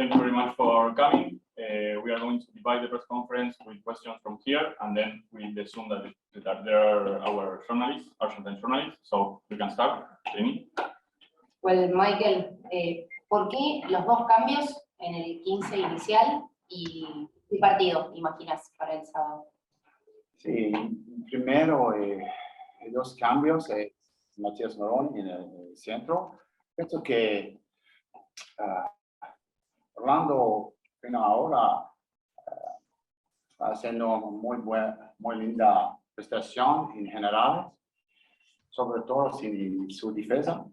thank you very much for coming. We are going to divide the press conference with questions from here, and then we assume that there are our journalists, Argentine journalists, so we can start. Jamie? Well, Michael, ¿por qué los dos cambios en el 15 inicial y el partido, imaginas, para el sábado? Sí, primero, dos cambios, Matías Moroni en el centro. Pienso que Orlando, ahora, está haciendo muy linda prestación en general, sobre todo sin su defensa.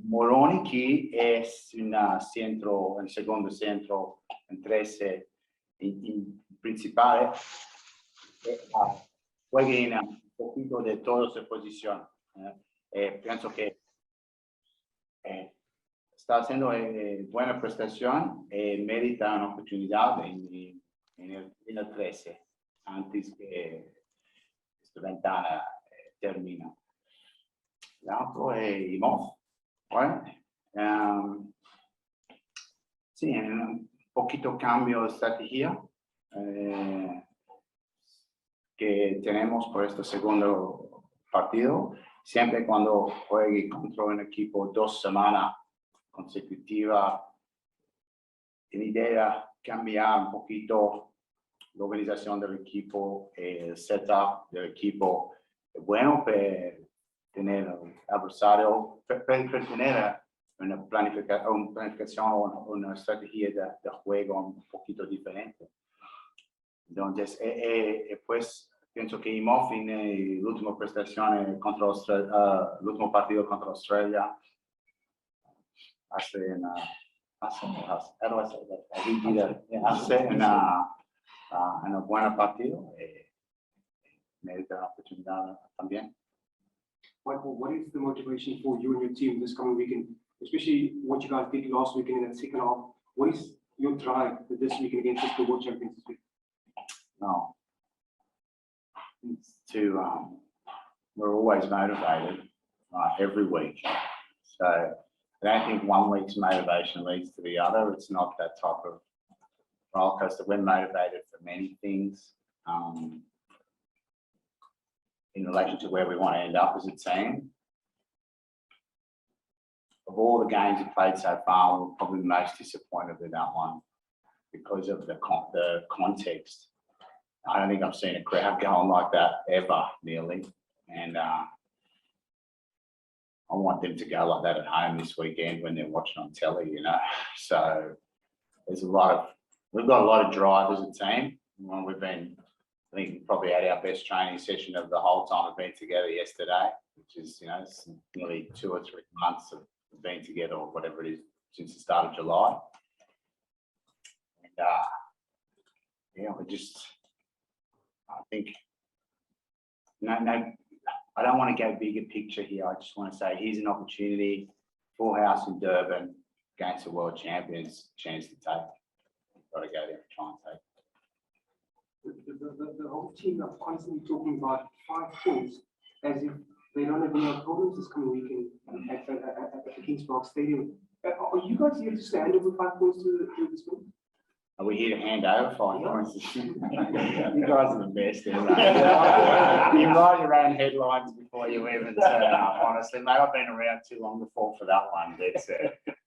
Moroni, que es un segundo centro en 13 principales, juega un poquito de todas las posiciones. Pienso que está haciendo buena prestación, merita una oportunidad en el 13 antes que esta ventana termine. Y bueno, sí, un poquito cambio de estrategia que tenemos por este segundo partido. Siempre cuando juegue contra un equipo 2 semanas consecutivas, tiene idea cambiar un poquito la organización del equipo, el setup del equipo. Es bueno para tener un adversario, para tener una planificación o una estrategia de juego un poquito diferente. Entonces, pues pienso que Imhoff en la última prestación contra el último partido contra Australia hace una buena partido, merita una oportunidad también. Michael, what is the motivation for you and your team this coming weekend, especially what you guys did last weekend in the second half? What is your drive for this weekend against the World Champions this week? No, we're always motivated every week. So I don't think one week's motivation leads to the other. It's not that type of roller coaster. We're motivated for many things in relation to where we want to end up as a team. Of all the games we played so far, we're probably most disappointed with that one because of the context. I don't think I've seen a crowd going like that ever, nearly. And I want them to go like that at home this weekend when they're watching on telly, you know. So we've got a lot of drive as a team. We've been, I think, probably had our best training session of the whole time we've been together yesterday, which is, you know, it's nearly 2 or 3 months of being together or whatever it is since the start of July. And yeah, I think, no, I don't want to go bigger picture here. I just want to say here's an opportunity, full house in Durban against the world champions, chance to take. You've got to go there and try and take. The whole team are constantly talking about 5 points as if they don't have any problems this coming weekend at the Springboks Stadium. Are you guys here to stand over 5 points to this week? Are we here to hand over 5 points? You guys are the best. You write your own headlines before you even turn up, honestly. Mate, I've been around too long to fall for that one.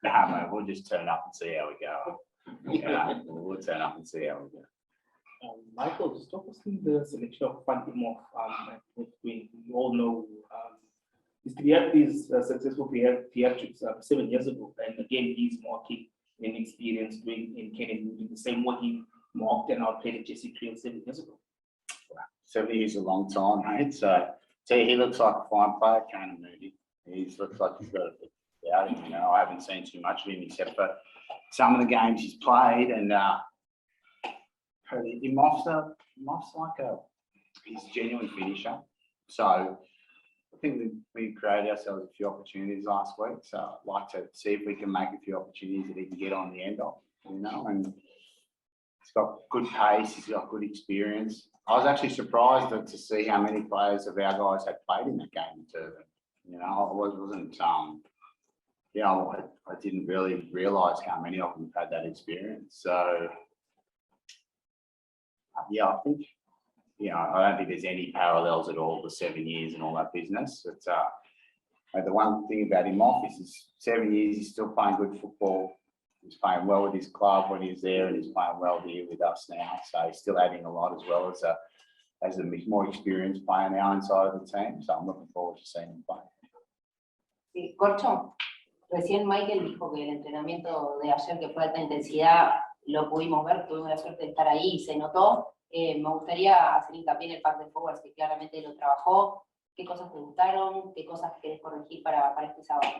Nah, mate, we'll just turn up and see how we go. Yeah, we'll turn up and see how we go. Michael, just talk us through the selection of Juan Cruz. We all know we had these successful theatrics 7 years ago, and again, he's marking in experience doing in Kenya the same way he marked and outplayed at Jesse Creel 7 years ago. Wow. 7 years is a long time, mate. So, he looks like a fine player, kind of moody. He looks like he's got a bit about him. You know, I haven't seen too much of him except for some of the games he's played, and Moff's like he's a genuine finisher. So I think we created ourselves a few opportunities last week. So I'd like to see if we can make a few opportunities that he can get on the end of, you know. And he's got good pace. He's got good experience. I was actually surprised to see how many players of our guys had played in that game in Durban. You know, I wasn't yeah, I didn't really realise how many of them have had that experience. So, yeah, I think, you know, I don't think there's any parallels at all to 7 years and all that business. But the one thing about him off is 7 years, he's still playing good football. He's playing well with his club when he's there, and he's playing well here with us now. So he's still adding a lot, as well as a more experienced player now inside of the team. So I'm looking forward to seeing him play. Sí, Corcho, recién Michael dijo que el entrenamiento de ayer, que fue de alta intensidad, lo pudimos ver, tuvimos la suerte de estar ahí y se notó. Me gustaría hacer hincapié en el pack de forwards, que claramente lo trabajó. ¿Qué cosas te gustaron? ¿Qué cosas querés corregir para este sábado?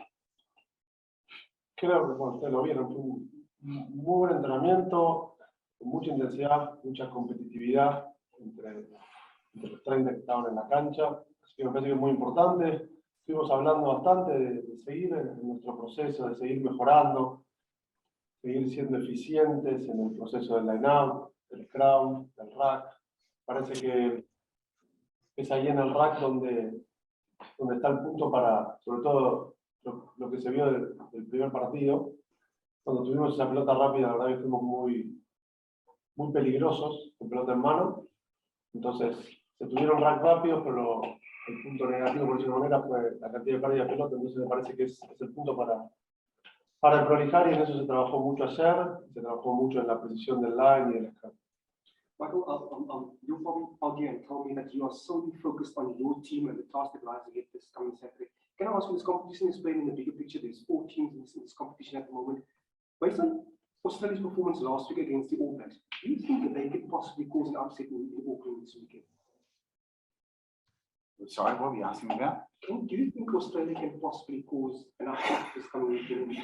Creo que bueno, ustedes lo vieron, fue un muy buen entrenamiento, con mucha intensidad, mucha competitividad entre los 30 que estaban en la cancha. Así que me parece que es muy importante. Estuvimos hablando bastante de seguir en nuestro proceso, de seguir mejorando, seguir siendo eficientes en el proceso del line-out, del scrum, del rack. Parece que es ahí en el rack donde está el punto para, sobre todo, lo que se vio del primer partido. Cuando tuvimos esa pelota rápida, la verdad que fuimos muy peligrosos con pelota en mano. Entonces, se tuvieron rack rápidos, pero el punto negativo, por decirlo de alguna manera, fue la cantidad de pérdida de pelota. Entonces, me parece que es el punto para prolijar, y en eso se trabajó mucho ayer. Se trabajó mucho en la precisión del line y del scrum. Michael, you probably again told me that you are solely focused on your team and the task that lies ahead this coming Saturday. Can I ask you, this competition is played in the bigger picture? There's 4 teams in this competition at the moment. Based on Australia's performance last week against the All Blacks, do you think that they could possibly cause an upset in Auckland this weekend? Sorry, what were you asking about? Do you think Australia can possibly cause an upset this coming weekend?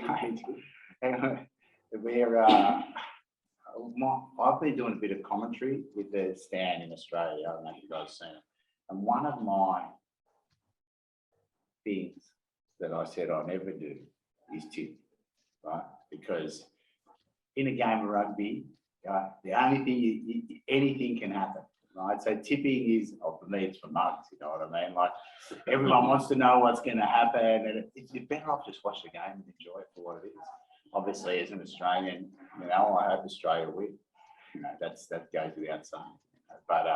I've been doing a bit of commentary with the stand in Australia. I don't know if you guys have seen it. And one of my things that I said I never do is tip, right? Because in a game of rugby, the only thing, anything can happen, right? So tipping is, for me, it's for mugs, you know what I mean? Like, everyone wants to know what's going to happen, and you're better off just watch the game and enjoy it for what it is. Obviously, as an Australian, you know, I hope Australia win. You know, that goes without saying. But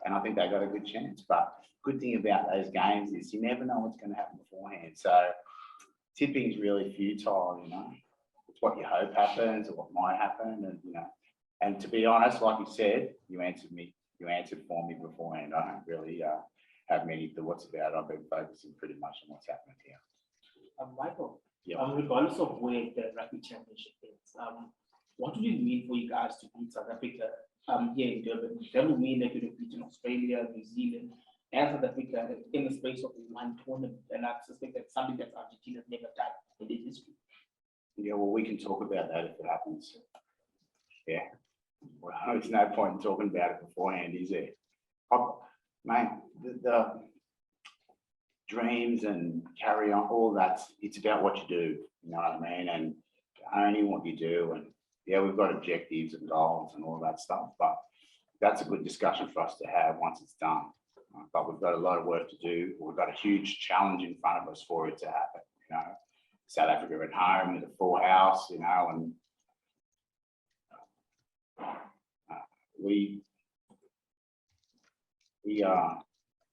and I think they got a good chance. But good thing about those games is you never know what's going to happen beforehand. So tipping is really futile, you know. It's what you hope happens or what might happen, and you know. And to be honest, like you said, you answered for me beforehand. I don't really have many thoughts about it. I've been focusing pretty much on what's happening here. Michael. Yeah. Regardless of where the rugby championship is, what would it mean for you guys to beat South Africa here in Durban? That would mean that you'd have beaten Australia, New Zealand, and South Africa in the space of one tournament. And I suspect that's something that Argentina's never done in its history. Yeah, well, we can talk about that if it happens. Yeah. Well, there's no point in talking about it beforehand, is there? Mate, the dreams and carry on, all that, it's about what you do, you know what I mean? And only what you do. And yeah, we've got objectives and goals and all that stuff, but that's a good discussion for us to have once it's done. But we've got a lot of work to do. We've got a huge challenge in front of us for it to happen, you know. South Africa at home with a full house, you know, and we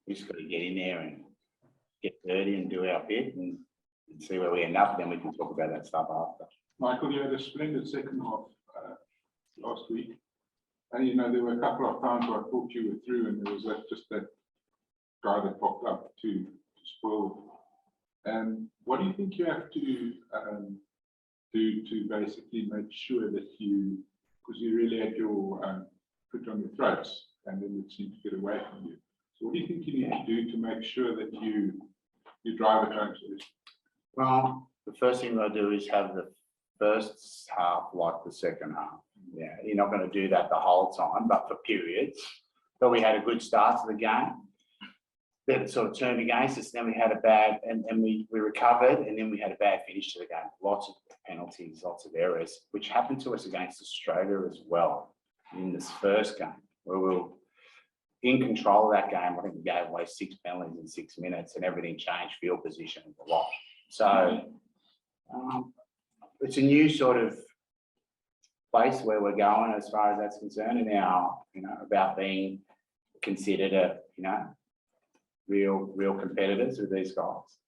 just got to get in there and get dirty and do our bit and see where we end up. Then we can talk about that stuff after. Michael, you had a splendid second half last week, and you know there were a couple of times where I thought you were through, and there was just that guy that popped up to spoil. What do you think you have to do to basically make sure that you, because you really had your foot on your throats, and then it seemed to get away from you. So what do you think you need to do to make sure that you drive it home to this? Well, the first thing I do is have the first half like the second half. Yeah, you're not going to do that the whole time, but for periods. But we had a good start to the game. Then it sort of turned against us. Then we had a bad, and we recovered, and then we had a bad finish to the game. Lots of penalties, lots of errors, which happened to us against Australia as well in this first game, where we were in control of that game. I think we gave away 6 penalties in 6 minutes, and everything changed field position a lot. So It's a new sort of place where we're going as far as that's concerned, and now, about being considered real competitors with these guys.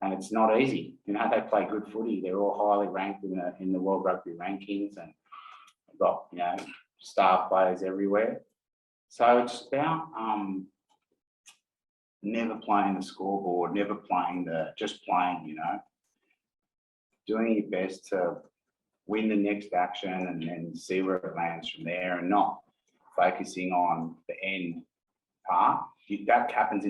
And it's not easy. They play good footy. They're all highly ranked in the World Rugby rankings, and they've got, star players everywhere. So it's about never playing the scoreboard, never playing just playing, doing your best to win the next action and then see where it lands from there, and not focusing on the end part. That happens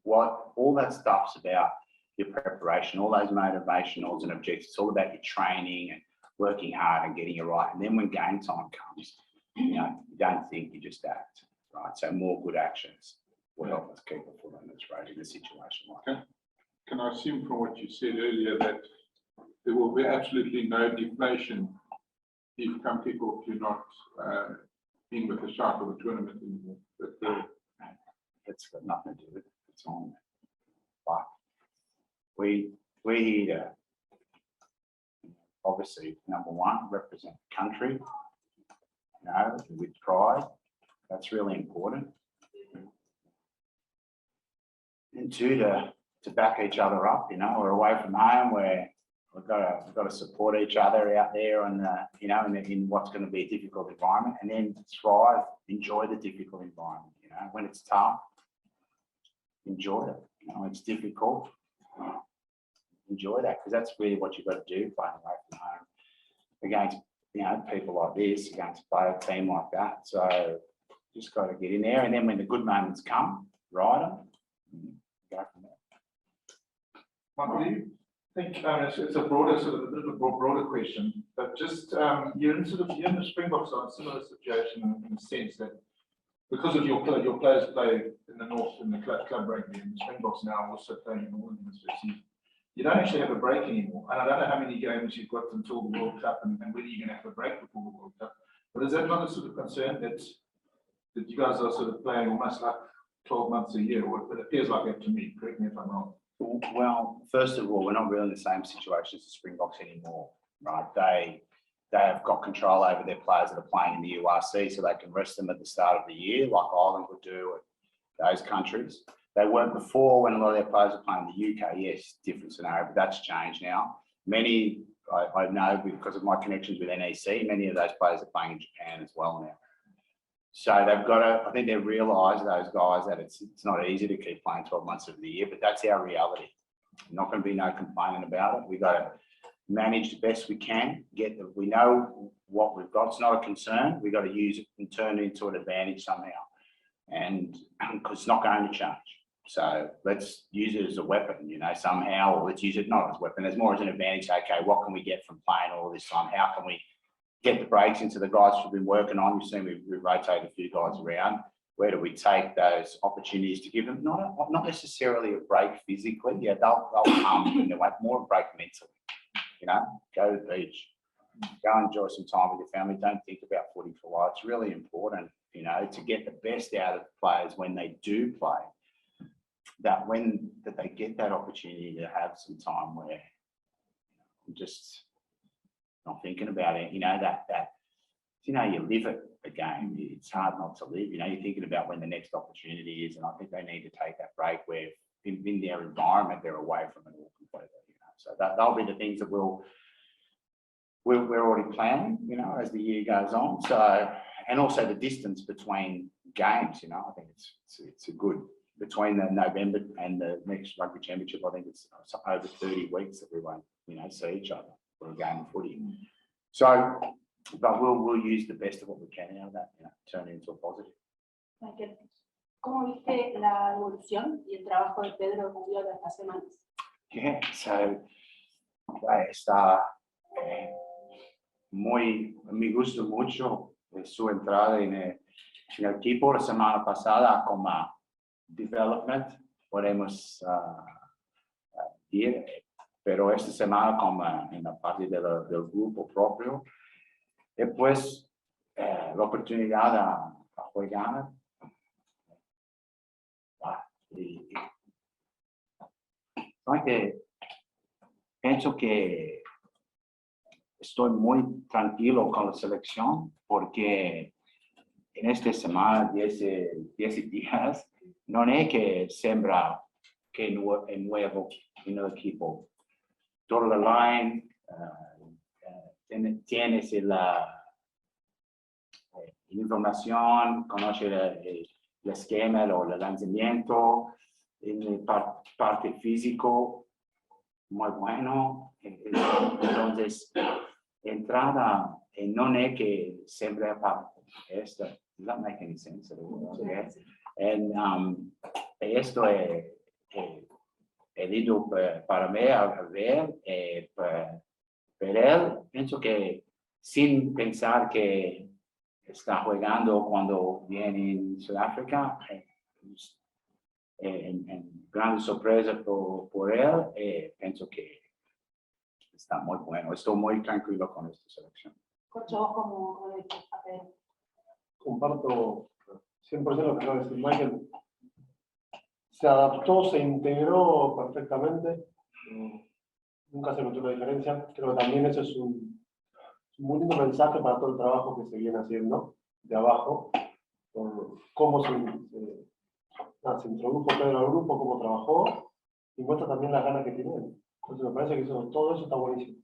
all that stuff's about your preparation, all those motivationals and objectives. It's all about your training and working hard and getting it right. And then when game time comes, you don't think, you just act, right? So more good actions will help us keep a foot on the throat in a situation like that. Can I assume from what you said earlier that there will be absolutely no deflation if come kickoff you're not in with the shark of the tournament anymore? That's got nothing to do with it. It's on. But we're here to obviously, number one, represent the country, with pride. That's really important. And two, to back each other up. We're away from home, where we've got to support each other out there, and in what's going to be a difficult environment, and then thrive, enjoy the difficult environment. When it's tough, enjoy it. It's difficult. Enjoy that, because that's really what you've got to do, playing away from home against people like this, against a team like that. So just got to get in there, and then when the good moments come, ride them, go from there. Michael, do you think it's a broader a bit of a broader question, but just you're in the Springboks are in a similar situation in the sense that because of your players play in the north in the club rugby, and the Springboks now also playing in the northern hemisphere, you don't actually have a break anymore. And I don't know how many games you've got until the World Cup, and whether you're going to have a break before the World Cup. But is that not a sort of concern that you guys are sort of playing almost like 12 months a year? Or it appears like that to me. Correct me if I'm wrong. Well, first of all, we're not really in the same situation as the Springboks anymore, right? They have got control over their players that are playing in the URC, so they can rest them at the start of the year, like Ireland would do at those countries. They weren't before, when a lot of their players were playing in the UK. Yes, different scenario, but that's changed now. Many, I know because of my connections with NEC, many of those players are playing in Japan as well now. So they've got to, I think they realise, those guys, that it's not easy to keep playing 12 months of the year, but that's our reality. Not going to be no complaining about it. We've got to manage the best we can. We know what we've got. It's not a concern. We've got to use it and turn it into an advantage somehow. And because it's not going to change. So let's use it as a weapon, somehow, or let's use it not as a weapon, as more as an advantage. Okay, what can we get from playing all this time? How can we get the breaks into the guys we've been working on? You've seen we've rotated a few guys around. Where do we take those opportunities to give them not necessarily a break physically? Yeah, they'll come and they'll have more a break mentally. Go to the beach, go enjoy some time with your family. Don't think about footy for a while. It's really important, to get the best out of the players when they do play. That they get that opportunity to have some time where I'm just not thinking about it. You live it, the game. It's hard not to live. You're thinking about when the next opportunity is, and I think they need to take that break where in their environment they're away from it all completely. So that'll be the things that we're already planning, as the year goes on. So, and also the distance between games. I think it's a good. Between the November and the next rugby championship, I think it's over 30 weeks that we won't, see each other for a game of footy. So, but we'll use the best of what we can out of that, turn it into a positive. Michael, ¿cómo viste la evolución y el trabajo de Pedro Julián estas semanas? Yeah, so me gusta mucho su entrada en el equipo la semana pasada como development, podemos ir, pero esta semana como en la parte del grupo propio, después la oportunidad a jugar. Pienso que estoy muy tranquilo con la selección porque en esta semana, 10 días, no es que sembra que es nuevo en el equipo. Toda la line, tienes la información, conoce el esquema o el lanzamiento, en la parte físico, muy bueno. Entonces, entrada, no es que siempre esto, does that make any sense? Okay. And esto es el ido para mí a ver, pero él, pienso que sin pensar que está jugando cuando viene en Sudáfrica, en gran sorpresa por él, pienso que está muy bueno. Estoy muy tranquilo con esta selección. Corcho, vos como lo dices, a ver. Comparto 100% lo que acaba de decir Michael. Se adaptó, se integró perfectamente. Nunca se notó una diferencia. Creo que también eso es un muy lindo mensaje para todo el trabajo que se viene haciendo de abajo. Por cómo se introdujo Pedro al grupo, cómo trabajó, y muestra también las ganas que tienen. Entonces me parece que todo eso está buenísimo.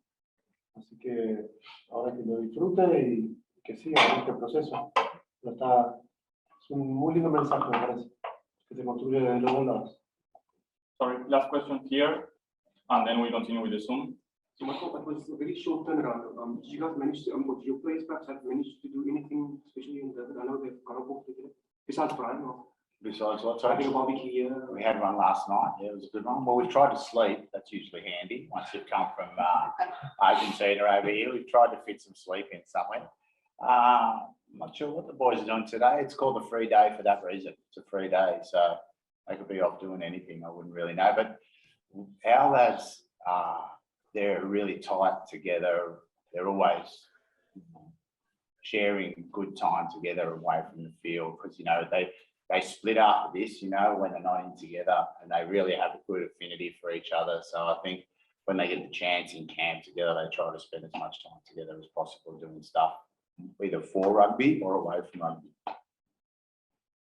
Así que ahora que lo disfrute y que siga en este proceso. Pero es un muy lindo mensaje, me parece, que se construye de los dos lados. Sorry, last question here, and then we continue with the Zoom. So Michael, that was a very short turnaround. Did you guys manage to, what your players perhaps have managed to do anything, especially in the, I know they've got a book together, besides Brian, or Besides what? having a barbecue here? We had one last night. Yeah, it was a good one. Well, we've tried to sleep. That's usually handy. Once you've come from Argentina over here, we've tried to fit some sleep in somewhere. I'm not sure what the boys are doing today. It's called a free day for that reason. It's a free day, so they could be off doing anything. I wouldn't really know. But our lads, they're really tight together. They're always sharing good time together away from the field because, you know, they split after this, you know, when they're not in together, and they really have a good affinity for each other. So I think when they get the chance in camp together, they try to spend as much time together as possible doing stuff, either for rugby or away from rugby.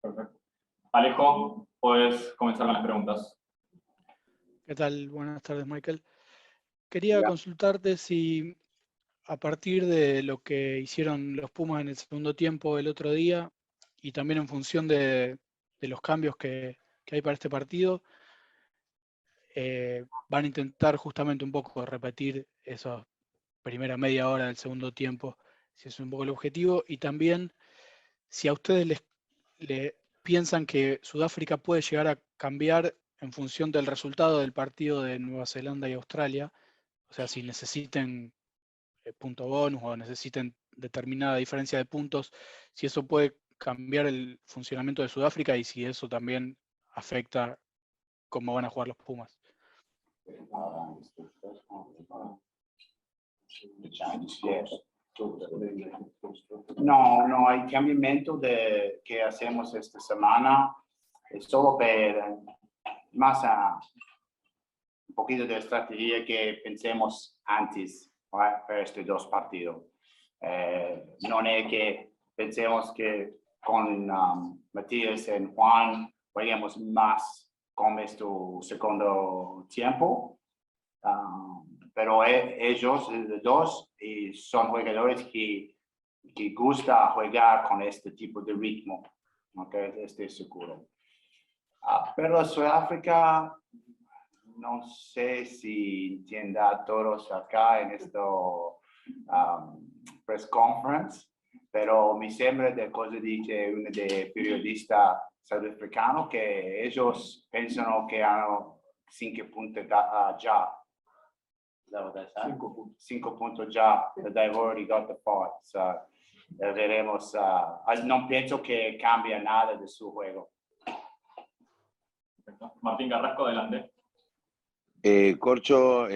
Perfecto. Alejo, puedes comenzar con las preguntas. ¿Qué tal? Buenas tardes, Michael. Quería consultarte si a partir de lo que hicieron los Pumas en el segundo tiempo el otro día y también en función de los cambios que hay para este partido, van a intentar justamente un poco repetir esa primera media hora del segundo tiempo, si es un poco el objetivo, y también si a ustedes le piensan que Sudáfrica puede llegar a cambiar en función del resultado del partido de Nueva Zelanda y Australia, o sea, si necesiten punto bonus o necesiten determinada diferencia de puntos, si eso puede cambiar el funcionamiento de Sudáfrica y si eso también afecta cómo van a jugar los Pumas. No hay cambiamiento que hacemos esta semana. Es solo ver más un poquito de estrategia que pensemos antes para estos dos partidos. No es que pensemos que con Matías y Juan juguemos más con este segundo tiempo, pero ellos, los dos, son jugadores que gusta jugar con este tipo de ritmo, okay, estoy seguro. Pero Sudáfrica, no sé si entienda a todos acá en esto press conference, pero me sembra de cosa dice uno de periodista sudafricano que ellos piensan que han 5 puntos ya. 5 puntos ya, that they've already got the fight. So veremos. No pienso que cambie nada de su juego. Perfecto. Martín Carrasco, adelante. Corcho,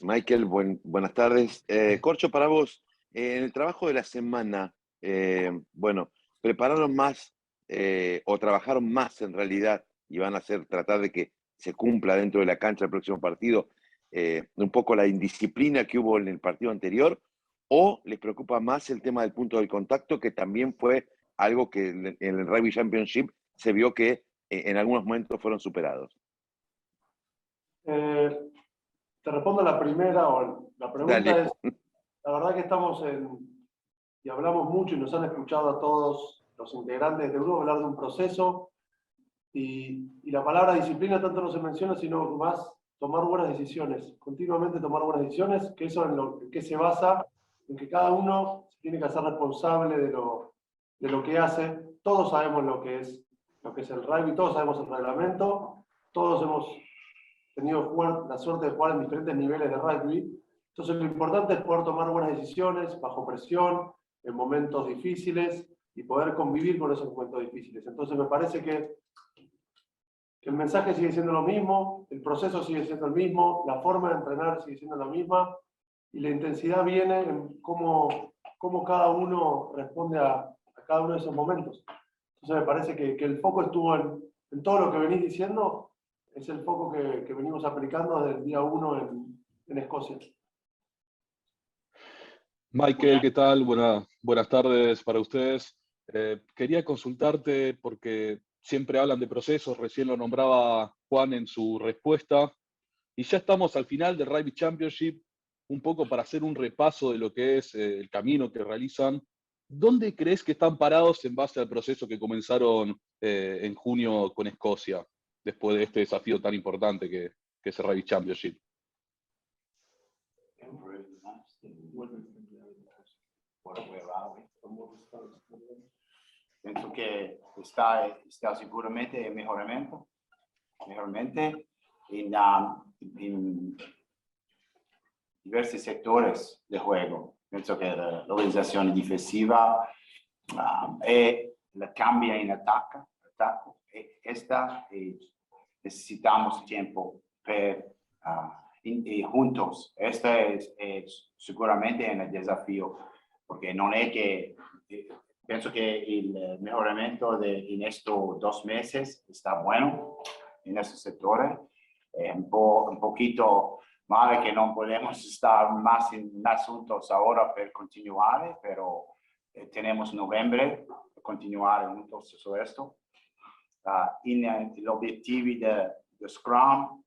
Michael, buenas tardes. Corcho, para vos, en el trabajo de la semana, bueno, prepararon más o trabajaron más en realidad y van a tratar de que se cumpla dentro de la cancha el próximo partido, un poco la indisciplina que hubo en el partido anterior, ¿O les preocupa más el tema del punto de contacto, que también fue algo que en el Rugby Championship se vio que en algunos momentos fueron superados? Te respondo la primera, o la pregunta Dale. es, la verdad que estamos y hablamos mucho y nos han escuchado a todos los integrantes de grupo hablar de un proceso, y la palabra disciplina tanto no se menciona, sino más tomar buenas decisiones, continuamente tomar buenas decisiones, que eso en que se basa en que cada uno se tiene que hacer responsable de lo que hace. Todos sabemos lo que es el rugby, todos sabemos el reglamento, todos hemos tenido la suerte de jugar en diferentes niveles de rugby. Entonces lo importante es poder tomar buenas decisiones bajo presión, en momentos difíciles, y poder convivir con esos momentos difíciles. Entonces me parece que el mensaje sigue siendo lo mismo, el proceso sigue siendo el mismo, la forma de entrenar sigue siendo la misma, y la intensidad viene en cómo cada uno responde a cada uno de esos momentos. Entonces me parece que el foco estuvo en todo lo que venís diciendo, es el foco que venimos aplicando desde el día 1 en Escocia. Michael, ¿qué tal? Buenas tardes para ustedes. Quería consultarte porque siempre hablan de procesos, recién lo nombraba Juan en su respuesta, y ya estamos al final del Rugby Championship, un poco para hacer un repaso de lo que es el camino que realizan. ¿Dónde crees que están parados en base al proceso que comenzaron en junio con Escocia, después de este desafío tan importante que es el Rugby Championship? Pienso que está seguramente en mejoramiento en diversos sectores de juego. Pienso que la organización defensiva la cambia en ataque. Necesitamos tiempo juntos. Este es seguramente un desafío, porque no es que pienso que el mejoramiento en estos 2 meses está bueno en esos sectores. Un poquito mal que no podemos estar más juntos ahora para continuar, pero tenemos noviembre para continuar juntos sobre esto. En el objetivo de Scrum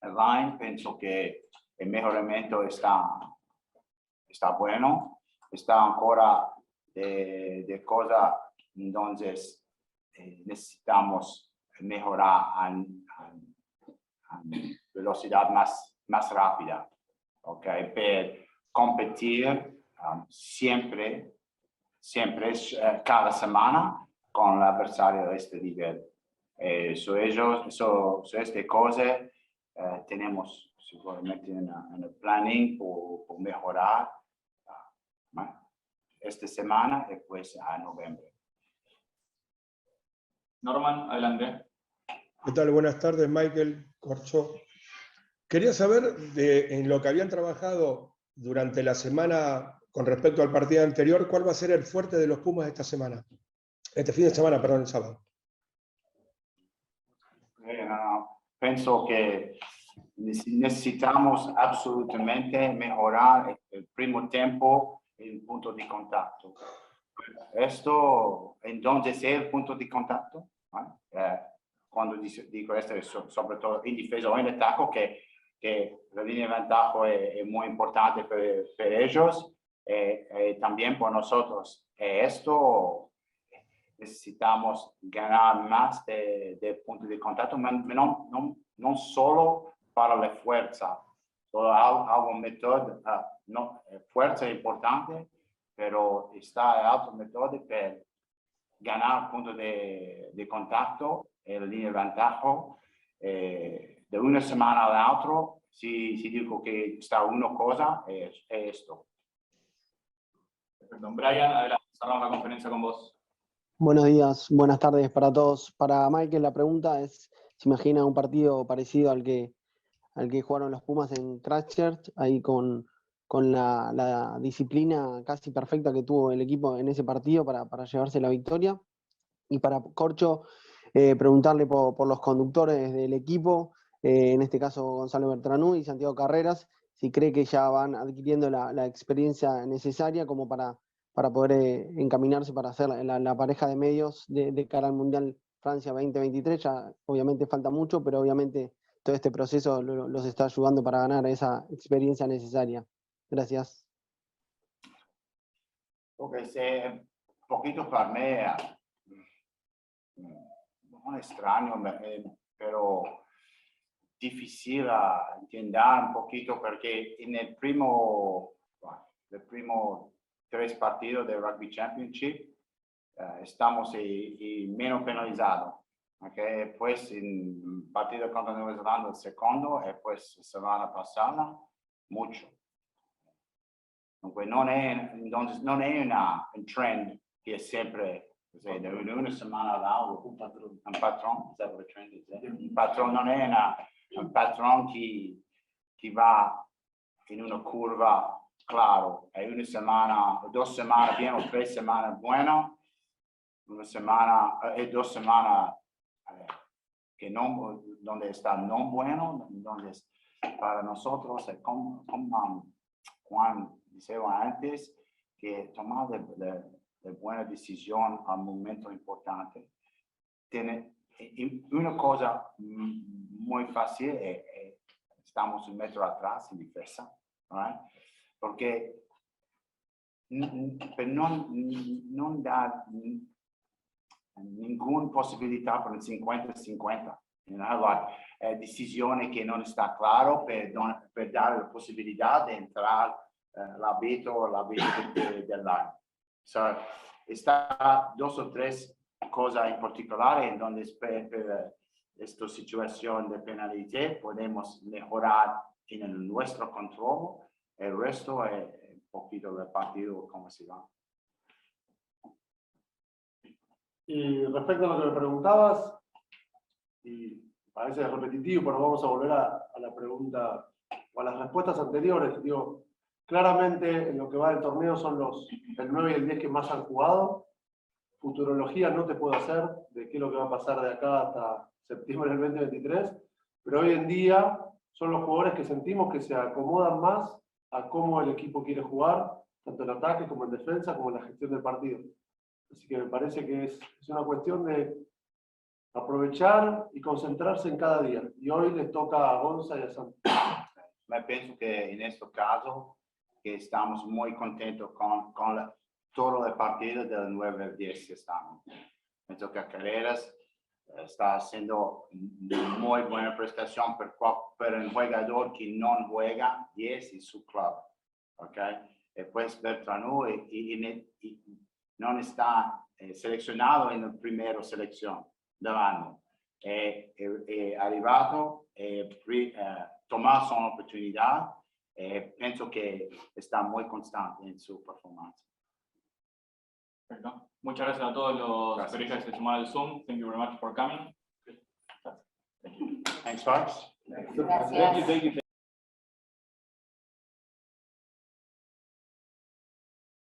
Line, pienso que el mejoramiento está bueno, está ancora de cosas, entonces necesitamos mejorar a velocidad más rápida, ¿okay? Para competir siempre cada semana con el adversario de este nivel. Sobre esta cosa tenemos seguramente en el planning por mejorar esta semana y después a noviembre. Norman, adelante. ¿Qué tal? Buenas tardes, Michael, Corcho. Quería saber en lo que habían trabajado durante la semana con respecto al partido anterior, ¿cuál va a ser el fuerte de los Pumas esta semana? Este fin de semana, perdón, el sábado. Pienso que necesitamos absolutamente mejorar el primer tiempo en punto de contacto. Esto, entonces, es el punto de contacto. Cuando digo esto, es sobre todo en defensa o en ataque, que la línea de ventaja es muy importante para ellos, también por nosotros. Esto necesitamos ganar más de punto de contacto, no solo para la fuerza, solo algo método, fuerza es importante, pero está alto método para ganar punto de contacto en la línea de ventaja. De una semana a la otra, si digo que está una cosa, es esto. Perdón, Brian, adelante, cerramos la conferencia con vos. Buenos días, buenas tardes para todos. Para Michael la pregunta es, ¿se imagina un partido parecido al que jugaron los Pumas en Christchurch, ahí con la disciplina casi perfecta que tuvo el equipo en ese partido para llevarse la victoria? Y para Corcho, preguntarle por los conductores del equipo, en este caso Gonzalo BERTRANOU y Santiago CARRERAS, si cree que ya van adquiriendo la experiencia necesaria como para poder encaminarse para hacer la pareja de medios de cara al Mundial Francia 2023. Ya obviamente falta mucho, pero obviamente todo este proceso los está ayudando para ganar esa experiencia necesaria. Gracias. Porque se un poquito para mí, no extraño, pero difícil a entender un poquito porque en el primo 3 partidos de Rugby Championship estamos menos penalizados. Okay? Pues en el partido contra Nueva Zelanda el segundo y pues semana pasada mucho. Entonces no es un trend que es siempre de una semana all'altra, un patrón, un patrón non è un patrón que va en una curva, claro, hay una semana, 2 semanas bien o 3 semanas bueno, una semana y 2 semanas que no, donde está no bueno, donde para nosotros es como Juan decía antes, que tomar de buena decisión al momento importante. Tiene una cosa muy fácil, estamos 1 metro atrás en defensa, right? Porque no da ninguna posibilidad para el 50-50. Decisione che non sta claro per dare la possibilità di entrare l'arbitro dell'anno. So, está 2 o 3 cosas en particular en donde per esta situación de penalidad podemos mejorar en nuestro control. El resto es un poquito del partido como se va. Y respecto a lo que me preguntabas, y parece repetitivo, pero vamos a volver a la pregunta o a las respuestas anteriores. Digo, claramente en lo que va del torneo son el 9 y el 10 que más han jugado. Futurología no te puedo hacer de qué es lo que va a pasar de acá hasta septiembre del 2023, pero hoy en día son los jugadores que sentimos que se acomodan más a cómo el equipo quiere jugar, tanto en ataque como en defensa, como en la gestión del partido. Así que me parece que es una cuestión de aprovechar y concentrarse en cada día. Y hoy les toca a Gonzalo y a Santos. Me pienso que en este caso que estamos muy contentos con todo el partido del 9 al 10 que estamos. Pienso que Carreras está haciendo muy buena prestación para un jugador que no juega 10 en su club. Okay? Después BERTRANOU no está seleccionado en la primera selección del año. Arrivato, Tomás una oportunidad. Pienso que está muy constante en su performance. Perfecto. Muchas gracias a todos los periodistas que se sumaron al Zoom. Thank you very much for coming. Thanks, folks. Gracias. Thank you.